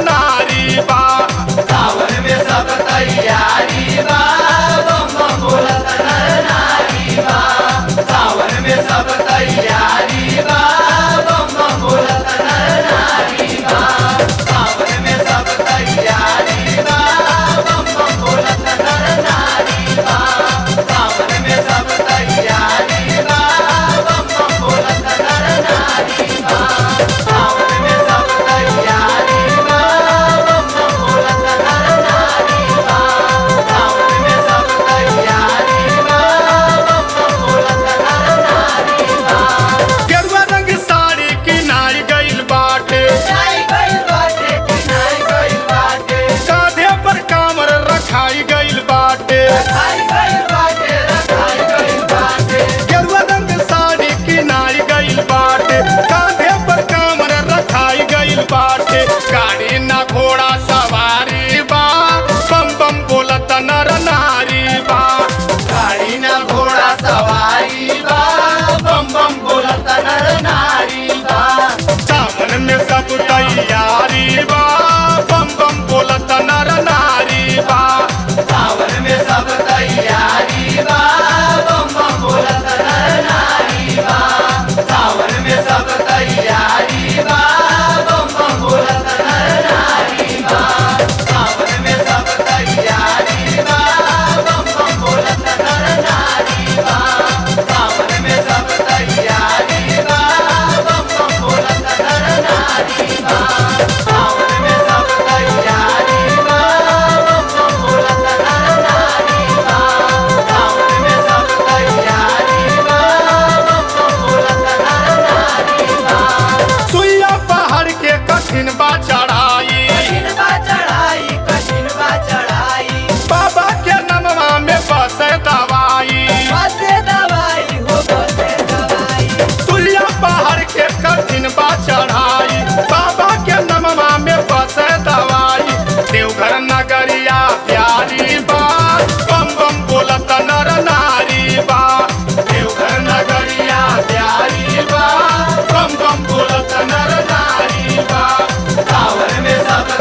नारी बा। सावन में सब तैयारी बा, बम बम बोलत नर नारी बा। सावन में सब तैयारी बा, बम बम बोलत नर नारी बा। सावन में सब तैयारी बा, बम बम बोलत नर नारी बा। सावन में सब तैयारी बा, बम बम बोलत नर नारी बा। सावन में सब तैयारी बा, बम बम बोलत नर नारी बा। सावन में सब तैयारी बा, बम बम बोलत नर नारी बा। गेरुआ रंग साड़ी किनाई गइल बाटे, किनाई गइल बाटे, किनाई गइल बाटे। कांधे पर कांवर रखाई गइल बाटे। रखाई गइल बाटे, रखाई गइल बाटे। गेरुआ रंग साड़ी किनाई गइल बाटे, कांधे पर कांवर रखाई गइल बाटे। गाड़ी ना घोड़ा सवारी बा, बम बम बोलत नर नारी बा। गाड़ी ना घोड़ा सवारी बा, बम बम बोलत नर नारी बा। सावन में सब तैयारी बा, बम बम बोलत नर नारी बा। सावन में सब तैयारी बा, बम बम बोलत नर नारी बा। सावन में सब तैयारी बा, बम बम बोलत नर नारी बा। सावन में सब तैयारी बा, बम बम बोलत नर नारी बा। सावन में सब तैयारी बा, बम बम बोलत नर नारी बा। सावन में सब तैयारी बा, बम बम बोलत नर नारी बा। सावन में सब तैयारी बा, बम बम बोलत नर नारी बा। सुइया पहाड़ के कठिन बा चढ़ाई, कठिन बा चढ़ाई, कठिन बा चढ़ाई। बाबा के नमवा में बसे दवाई। बसे दवाई हो, बसे दवाई। सुइया पहाड़ के कठिन बा चढ़ाई, बाबा के नमवा में बसे दवाई। देवघर नगरिया प्यारी बा, बम बम बोलत नर नारी बा। देवघर नगरिया प्यारी बा, बम बम बोलत नर नारी बा। सावन में सब